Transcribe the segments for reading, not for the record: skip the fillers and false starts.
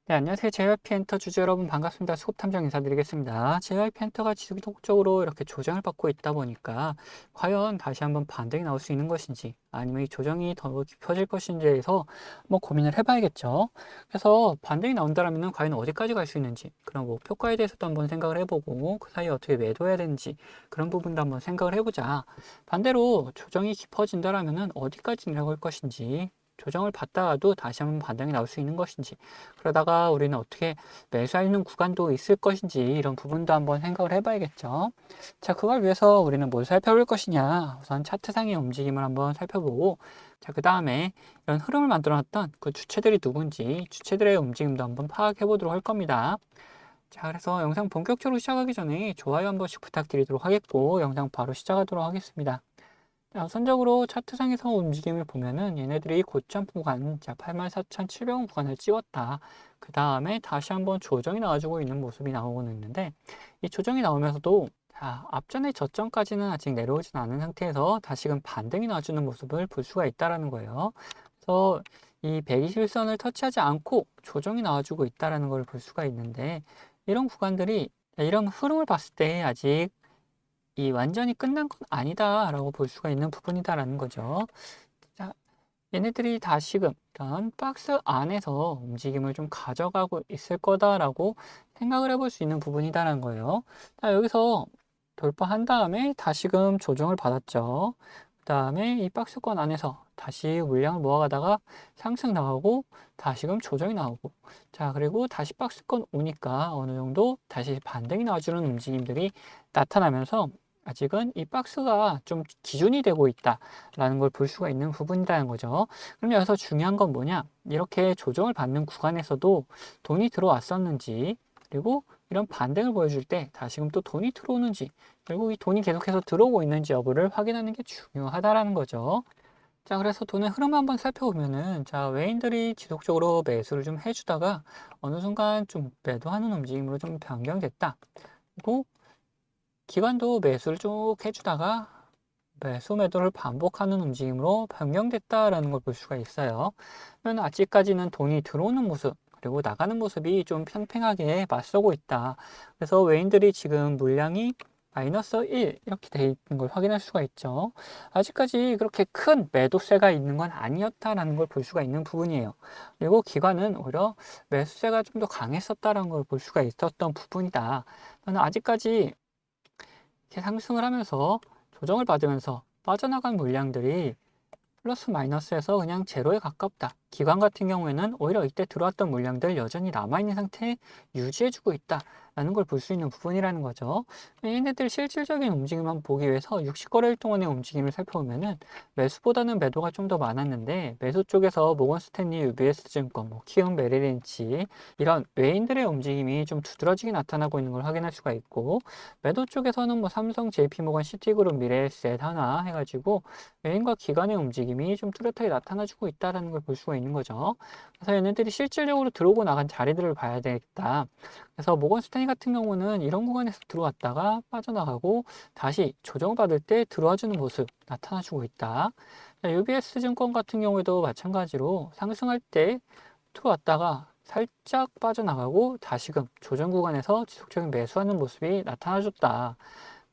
네, 안녕하세요. JYP 엔터 주주 여러분 반갑습니다. 수급탐정 인사드리겠습니다. JYP 엔터가 지속적으로 이렇게 조정을 받고 있다 보니까 과연 다시 한번 반등이 나올 수 있는 것인지 아니면 이 조정이 더 깊어질 것인지에 대해서 한번 고민을 해봐야겠죠. 그래서 반등이 나온다면 과연 어디까지 갈 수 있는지 그런 목표가에 대해서도 한번 생각을 해보고 그 사이에 어떻게 매도해야 되는지 그런 부분도 한번 생각을 해보자. 반대로 조정이 깊어진다면 어디까지 내려갈 것인지 조정을 받다가도 다시 한번 반등이 나올 수 있는 것인지 그러다가 우리는 어떻게 매수하는 구간도 있을 것인지 이런 부분도 한번 생각을 해봐야겠죠. 자, 그걸 위해서 우리는 뭘 살펴볼 것이냐. 우선 차트상의 움직임을 한번 살펴보고 자, 그 다음에 이런 흐름을 만들어놨던 그 주체들이 누군지 주체들의 움직임도 한번 파악해 보도록 할 겁니다. 자, 그래서 영상 본격적으로 시작하기 전에 좋아요 한 번씩 부탁드리도록 하겠고 영상 바로 시작하도록 하겠습니다. 자, 우선적으로 차트상에서 움직임을 보면은 얘네들이 고점 구간, 자, 84,700원 구간을 찍었다. 그 다음에 다시 한번 조정이 나와주고 있는 모습이 나오고는 있는데, 이 조정이 나오면서도, 자, 앞전의 저점까지는 아직 내려오진 않은 상태에서 다시금 반등이 나와주는 모습을 볼 수가 있다라는 거예요. 그래서 이 121선을 터치하지 않고 조정이 나와주고 있다라는 걸 볼 수가 있는데, 이런 구간들이, 이런 흐름을 봤을 때 아직 이 완전히 끝난 건 아니다라고 볼 수가 있는 부분이다라는 거죠. 자, 얘네들이 다시금 이런 박스 안에서 움직임을 좀 가져가고 있을 거다라고 생각을 해볼 수 있는 부분이다라는 거예요. 자, 여기서 돌파한 다음에 다시금 조정을 받았죠. 그 다음에 이 박스권 안에서 다시 물량을 모아가다가 상승 나오고 다시금 조정이 나오고 자, 그리고 다시 박스권 오니까 어느 정도 다시 반등이 나와주는 움직임들이 나타나면서 아직은 이 박스가 좀 기준이 되고 있다라는 걸 볼 수가 있는 부분이라는 거죠. 그럼 여기서 중요한 건 뭐냐? 이렇게 조정을 받는 구간에서도 돈이 들어왔었는지, 그리고 이런 반등을 보여줄 때 다시금 또 돈이 들어오는지, 그리고 이 돈이 계속해서 들어오고 있는지 여부를 확인하는 게 중요하다라는 거죠. 자, 그래서 돈의 흐름 한번 살펴보면은, 자, 외인들이 지속적으로 매수를 좀 해주다가 어느 순간 좀 매도하는 움직임으로 좀 변경됐다. 그리고 기관도 매수를 쭉 해주다가 매수 매도를 반복하는 움직임으로 변경됐다라는 걸 볼 수가 있어요. 그러면 아직까지는 돈이 들어오는 모습 그리고 나가는 모습이 좀 팽팽하게 맞서고 있다. 그래서 외인들이 지금 물량이 마이너스 1 이렇게 돼 있는 걸 확인할 수가 있죠. 아직까지 그렇게 큰 매도세가 있는 건 아니었다라는 걸 볼 수가 있는 부분이에요. 그리고 기관은 오히려 매수세가 좀 더 강했었다라는 걸 볼 수가 있었던 부분이다. 저는 아직까지 이렇게 상승을 하면서 조정을 받으면서 빠져나간 물량들이 플러스 마이너스에서 그냥 제로에 가깝다. 기관 같은 경우에는 오히려 이때 들어왔던 물량들 여전히 남아있는 상태에 유지해주고 있다라는 걸 볼 수 있는 부분이라는 거죠. 얘네들 실질적인 움직임만 보기 위해서 60거래일 동안의 움직임을 살펴보면은 매수보다는 매도가 좀 더 많았는데 매수 쪽에서 모건 스탠리, UBS 증권, 키움, 메리린치 이런 외인들의 움직임이 좀 두드러지게 나타나고 있는 걸 확인할 수가 있고 매도 쪽에서는 삼성, JP모건, 시티그룹, 미래에셋, 하나 해가지고 외인과 기관의 움직임이 좀 뚜렷하게 나타나주고 있다는 걸 볼 수가 있는 거죠. 그래서 얘네들이 실질적으로 들어오고 나간 자리들을 봐야 되겠다. 그래서 모건 스탠리 같은 경우는 이런 구간에서 들어왔다가 빠져나가고 다시 조정받을 때 들어와주는 모습 나타나주고 있다. UBS 증권 같은 경우에도 마찬가지로 상승할 때 들어왔다가 살짝 빠져나가고 다시금 조정 구간에서 지속적인 매수하는 모습이 나타나줬다.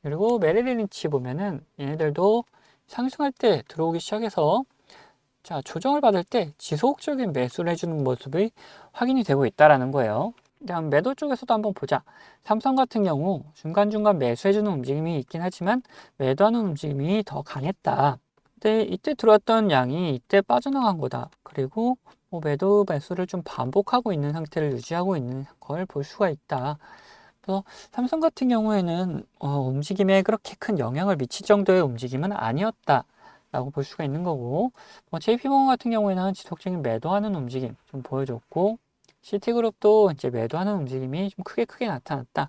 그리고 메리릴 린치 보면은 얘네들도 상승할 때 들어오기 시작해서 자, 조정을 받을 때 지속적인 매수를 해주는 모습이 확인이 되고 있다라는 거예요. 다음 매도 쪽에서도 한번 보자. 삼성 같은 경우 중간중간 매수해주는 움직임이 있긴 하지만 매도하는 움직임이 더 강했다. 근데 이때 들어왔던 양이 이때 빠져나간 거다. 그리고 매도 매수를 좀 반복하고 있는 상태를 유지하고 있는 걸 볼 수가 있다. 그래서 삼성 같은 경우에는 움직임에 그렇게 큰 영향을 미칠 정도의 움직임은 아니었다. 라고 볼 수가 있는 거고 JP모건 같은 경우에는 지속적인 매도하는 움직임 좀 보여줬고 시티그룹도 이제 매도하는 움직임이 좀 크게 나타났다.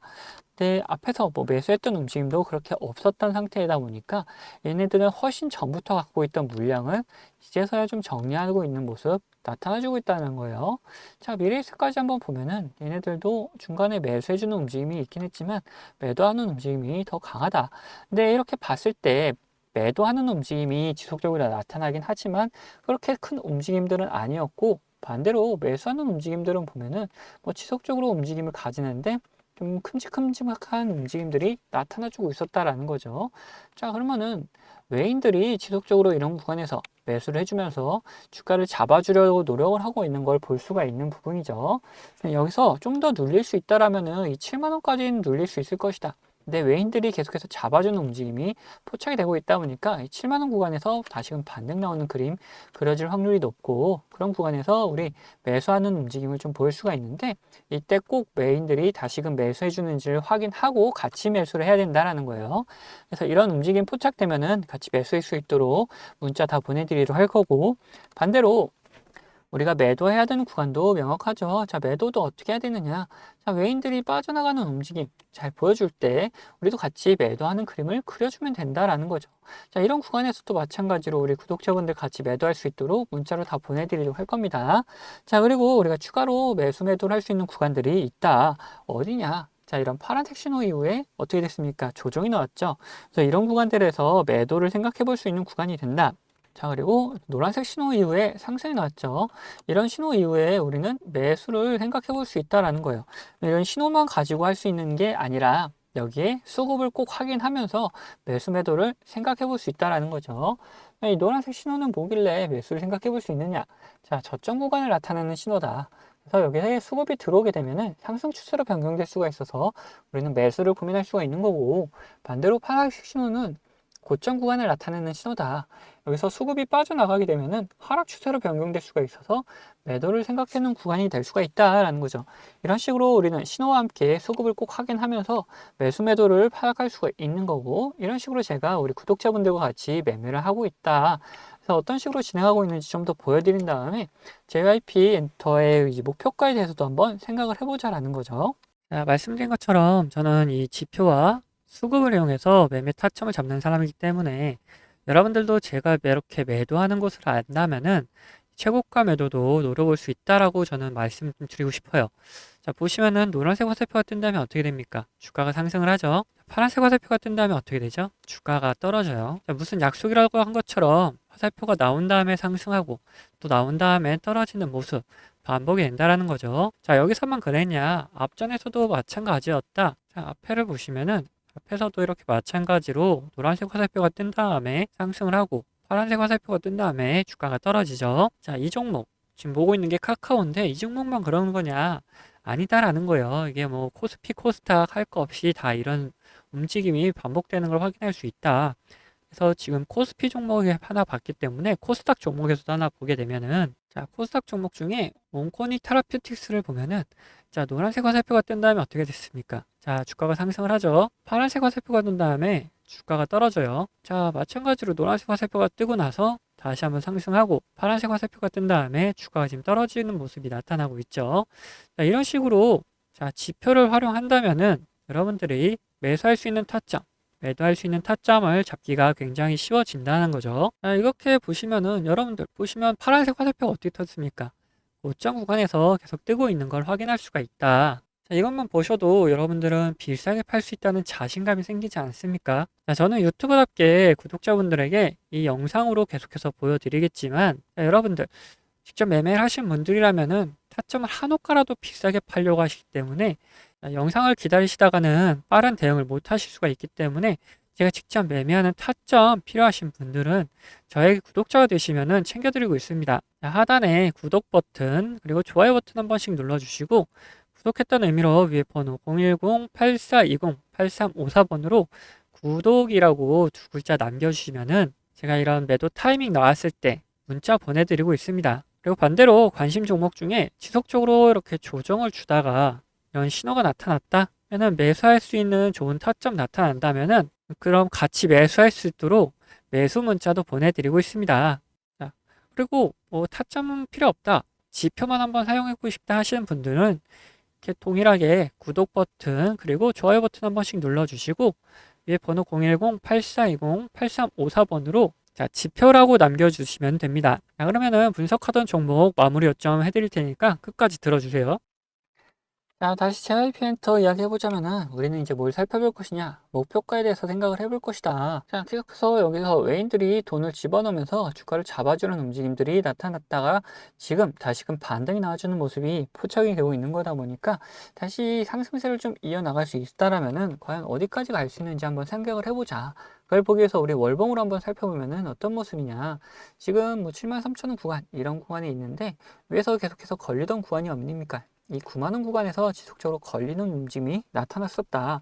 근데 앞에서 매수했던 움직임도 그렇게 없었던 상태이다 보니까 얘네들은 훨씬 전부터 갖고 있던 물량을 이제서야 좀 정리하고 있는 모습 나타나주고 있다는 거예요. 자, 미래에셋까지 한번 보면은 얘네들도 중간에 매수해주는 움직임이 있긴 했지만 매도하는 움직임이 더 강하다. 근데 이렇게 봤을 때 매도하는 움직임이 지속적으로 나타나긴 하지만 그렇게 큰 움직임들은 아니었고 반대로 매수하는 움직임들은 보면은 뭐 지속적으로 움직임을 가지는데 좀 큼직큼직한 움직임들이 나타나주고 있었다라는 거죠. 자, 그러면은 외인들이 지속적으로 이런 구간에서 매수를 해주면서 주가를 잡아주려고 노력을 하고 있는 걸 볼 수가 있는 부분이죠. 여기서 좀 더 눌릴 수 있다라면은 이 7만 원까지는 눌릴 수 있을 것이다. 근데 외인들이 계속해서 잡아주는 움직임이 포착이 되고 있다 보니까 이 7만 원 구간에서 다시금 반등 나오는 그림 그려질 확률이 높고, 그런 구간에서 우리 매수하는 움직임을 좀 보일 수가 있는데, 이때 꼭 외인들이 다시금 매수해 주는지를 확인하고 같이 매수를 해야 된다라는 거예요. 그래서 이런 움직임 포착되면은 같이 매수할 수 있도록 문자 다 보내드리도록 할 거고, 반대로 우리가 매도해야 되는 구간도 명확하죠. 자, 매도도 어떻게 해야 되느냐. 자, 외인들이 빠져나가는 움직임 잘 보여줄 때 우리도 같이 매도하는 그림을 그려주면 된다라는 거죠. 자, 이런 구간에서도 마찬가지로 우리 구독자분들 같이 매도할 수 있도록 문자로 다 보내드리도록 할 겁니다. 자, 그리고 우리가 추가로 매도를 할 수 있는 구간들이 있다. 어디냐? 자, 이런 파란색 신호 이후에 어떻게 됐습니까? 조정이 나왔죠. 그래서 이런 구간들에서 매도를 생각해 볼 수 있는 구간이 된다. 자, 그리고 노란색 신호 이후에 상승이 나왔죠. 이런 신호 이후에 우리는 매수를 생각해 볼 수 있다라는 거예요. 이런 신호만 가지고 할 수 있는 게 아니라 여기에 수급을 꼭 확인하면서 매수 매도를 생각해 볼 수 있다라는 거죠. 이 노란색 신호는 뭐길래 매수를 생각해 볼 수 있느냐? 자, 저점 구간을 나타내는 신호다. 그래서 여기에 수급이 들어오게 되면은 상승 추세로 변경될 수가 있어서 우리는 매수를 고민할 수가 있는 거고, 반대로 파란색 신호는 고점 구간을 나타내는 신호다. 여기서 수급이 빠져나가게 되면은 하락 추세로 변경될 수가 있어서 매도를 생각하는 구간이 될 수가 있다라는 거죠. 이런 식으로 우리는 신호와 함께 수급을 꼭 확인하면서 매수 매도를 파악할 수가 있는 거고, 이런 식으로 제가 우리 구독자분들과 같이 매매를 하고 있다. 그래서 어떤 식으로 진행하고 있는지 좀 더 보여드린 다음에 JYP 엔터의 목표가에 대해서도 한번 생각을 해보자라는 거죠. 자, 말씀드린 것처럼 저는 이 지표와 수급을 이용해서 매매 타점을 잡는 사람이기 때문에 여러분들도 제가 이렇게 매도하는 것을 안다면은 최고가 매도도 노려볼 수 있다라고 저는 말씀 좀 드리고 싶어요. 자, 보시면은 노란색 화살표가 뜬다면 어떻게 됩니까? 주가가 상승을 하죠. 파란색 화살표가 뜬다면 어떻게 되죠? 주가가 떨어져요. 자, 무슨 약속이라고 한 것처럼 화살표가 나온 다음에 상승하고 또 나온 다음에 떨어지는 모습 반복이 된다라는 거죠. 자, 여기서만 그랬냐? 앞전에서도 마찬가지였다. 자, 앞에를 보시면은 앞에서도 이렇게 마찬가지로 노란색 화살표가 뜬 다음에 상승을 하고 파란색 화살표가 뜬 다음에 주가가 떨어지죠. 자, 이 종목 지금 보고 있는 게 카카오인데 이 종목만 그러는 거냐? 아니다라는 거예요. 이게 뭐 코스피, 코스닥 할 거 없이 다 이런 움직임이 반복되는 걸 확인할 수 있다. 그래서 지금 코스피 종목에 하나 봤기 때문에 코스닥 종목에서도 하나 보게 되면은, 자, 코스닥 종목 중에 온코니 테라퓨틱스를 보면은, 자, 노란색 화살표가 뜬 다음에 어떻게 됐습니까? 자, 주가가 상승을 하죠. 파란색 화살표가 뜬 다음에 주가가 떨어져요. 자, 마찬가지로 노란색 화살표가 뜨고 나서 다시 한번 상승하고 파란색 화살표가 뜬 다음에 주가가 지금 떨어지는 모습이 나타나고 있죠. 자, 이런 식으로 자, 지표를 활용한다면은 여러분들이 매수할 수 있는 타점, 매도할 수 있는 타점을 잡기가 굉장히 쉬워진다는 거죠. 자, 이렇게 보시면은 여러분들 보시면 파란색 화살표가 어떻게 떴습니까? 고점 구간에서 계속 뜨고 있는 걸 확인할 수가 있다. 자, 이것만 보셔도 여러분들은 비싸게 팔 수 있다는 자신감이 생기지 않습니까? 자, 저는 유튜브답게 구독자분들에게 이 영상으로 계속해서 보여드리겠지만, 자, 여러분들 직접 매매를 하신 분들이라면은 타점을 한호가라도 비싸게 팔려고 하시기 때문에, 자, 영상을 기다리시다가는 빠른 대응을 못 하실 수가 있기 때문에 제가 직접 매매하는 타점 필요하신 분들은 저에게 구독자가 되시면은 챙겨드리고 있습니다. 자, 하단에 구독 버튼 그리고 좋아요 버튼 한 번씩 눌러주시고, 구독했다는 의미로 위에 번호 010-8420-8354번으로 구독이라고 두 글자 남겨주시면은 제가 이런 매도 타이밍 나왔을 때 문자 보내드리고 있습니다. 그리고 반대로 관심 종목 중에 지속적으로 이렇게 조정을 주다가 이런 신호가 나타났다 면은 매수할 수 있는 좋은 타점 나타난다면은 그럼 같이 매수할 수 있도록 매수 문자도 보내드리고 있습니다. 자, 그리고 뭐 타점은 필요 없다, 지표만 한번 사용하고 싶다 하시는 분들은 이렇게 동일하게 구독 버튼 그리고 좋아요 버튼 한 번씩 눌러주시고 위에 번호 010-8420-8354번으로 자, 지표라고 남겨주시면 됩니다. 자, 그러면은 분석하던 종목 마무리 요점 해드릴 테니까 끝까지 들어주세요. 자, 다시 JYP 엔터 이야기해보자면은 우리는 이제 뭘 살펴볼 것이냐, 목표가에 대해서 생각을 해볼 것이다. 자, 계속해서 여기서 외인들이 돈을 집어넣으면서 주가를 잡아주는 움직임들이 나타났다가 지금 다시금 반등이 나와주는 모습이 포착이 되고 있는 거다 보니까 다시 상승세를 좀 이어나갈 수 있다라면은 과연 어디까지 갈 수 있는지 한번 생각을 해보자. 그걸 보기 위해서 우리 월봉으로 한번 살펴보면은 어떤 모습이냐. 지금 뭐 73,000원 구간, 이런 구간이 있는데 위에서 계속해서 걸리던 구간이 어딥니까? 이 9만 원 구간에서 지속적으로 걸리는 움직임이 나타났었다.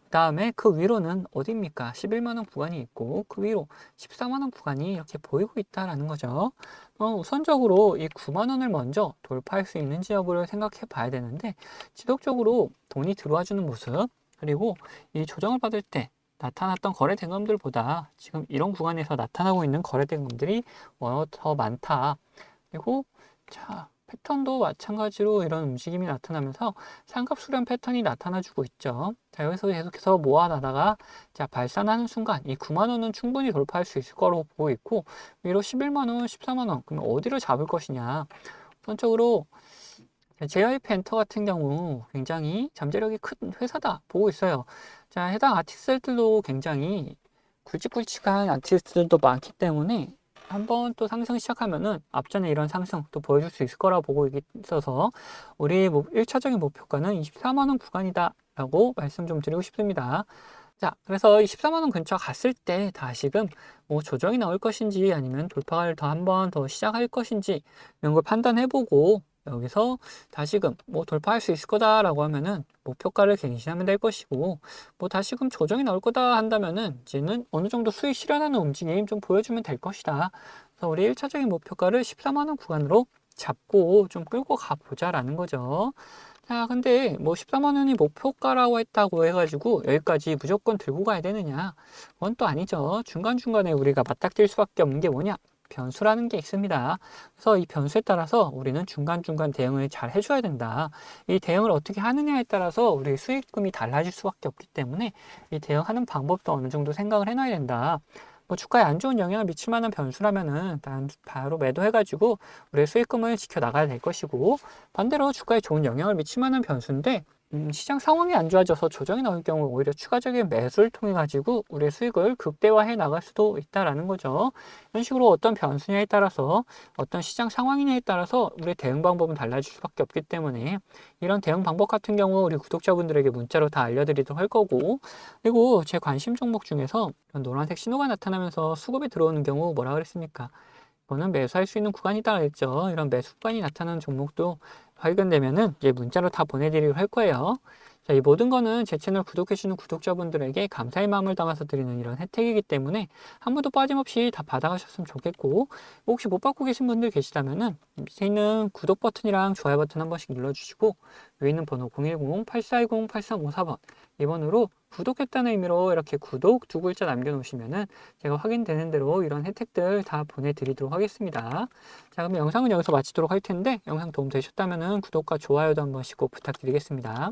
그 다음에 그 위로는 어디입니까? 11만 원 구간이 있고 그 위로 14만 원 구간이 이렇게 보이고 있다라는 거죠. 우선적으로 이 9만 원을 먼저 돌파할 수 있는지 여부를 생각해 봐야 되는데 지속적으로 돈이 들어와 주는 모습 그리고 이 조정을 받을 때 나타났던 거래 대금들보다 지금 이런 구간에서 나타나고 있는 거래 대금들이 더 많다. 그리고 자, 패턴도 마찬가지로 이런 움직임이 나타나면서 상급 수렴 패턴이 나타나주고 있죠. 자, 여기서 계속해서 모아나다가 자, 발산하는 순간 이 9만 원은 충분히 돌파할 수 있을 거로 보고 있고 위로 11만 원, 14만 원 그러면 어디를 잡을 것이냐. 우선적으로 JYP 엔터 같은 경우 굉장히 잠재력이 큰 회사다 보고 있어요. 자, 해당 아티스트들도 굉장히 굵직굵직한 아티스트들도 많기 때문에 한번 또 상승 시작하면은 앞전에 이런 상승 또 보여줄 수 있을 거라 보고 있어서 우리 1차적인 목표가는 24만 원 구간이다 라고 말씀 좀 드리고 싶습니다. 자, 그래서 24만 원 근처 갔을 때 다시금 뭐 조정이 나올 것인지 아니면 돌파를 더 한 번 더 시작할 것인지 이런 걸 판단해보고 여기서 다시금 뭐 돌파할 수 있을 거다라고 하면은 목표가를 갱신하면 될 것이고 뭐 다시금 조정이 나올 거다 한다면은 이제는 어느 정도 수익 실현하는 움직임 좀 보여주면 될 것이다. 그래서 우리 1차적인 목표가를 14만 원 구간으로 잡고 좀 끌고 가보자라는 거죠. 자, 근데 뭐 14만 원이 목표가라고 했다고 해가지고 여기까지 무조건 들고 가야 되느냐? 그건 또 아니죠. 중간중간에 우리가 맞닥뜨릴 수밖에 없는 게 뭐냐? 변수라는 게 있습니다. 그래서 이 변수에 따라서 우리는 중간중간 대응을 잘 해줘야 된다. 이 대응을 어떻게 하느냐에 따라서 우리 수익금이 달라질 수밖에 없기 때문에 이 대응하는 방법도 어느 정도 생각을 해놔야 된다. 뭐 주가에 안 좋은 영향을 미칠 만한 변수라면은 바로 매도해가지고 우리의 수익금을 지켜 나가야 될 것이고 반대로 주가에 좋은 영향을 미칠 만한 변수인데 시장 상황이 안 좋아져서 조정이 나올 경우 오히려 추가적인 매수를 통해 가지고 우리의 수익을 극대화해 나갈 수도 있다라는 거죠. 이런 식으로 어떤 변수냐에 따라서 어떤 시장 상황이냐에 따라서 우리의 대응 방법은 달라질 수밖에 없기 때문에 이런 대응 방법 같은 경우 우리 구독자분들에게 문자로 다 알려드리도록 할 거고 그리고 제 관심 종목 중에서 이런 노란색 신호가 나타나면서 수급이 들어오는 경우 뭐라 그랬습니까? 이거는 매수할 수 있는 구간이다 그랬죠. 이런 매수 구간이 나타나는 종목도 발견되면은 이제 문자로 다 보내드리고 할 거예요. 자, 이 모든 거는 제 채널 구독해주시는 구독자분들에게 감사의 마음을 담아서 드리는 이런 혜택이기 때문에 한 번도 빠짐없이 다 받아가셨으면 좋겠고 혹시 못 받고 계신 분들 계시다면은 밑에 있는 구독 버튼이랑 좋아요 버튼 한 번씩 눌러주시고 위에 있는 번호 010-8410-8354번 이번으로 구독했다는 의미로 이렇게 구독 두 글자 남겨놓으시면은 제가 확인되는 대로 이런 혜택들 다 보내드리도록 하겠습니다. 자, 그럼 영상은 여기서 마치도록 할 텐데 영상 도움 되셨다면은 구독과 좋아요도 한 번씩 꼭 부탁드리겠습니다.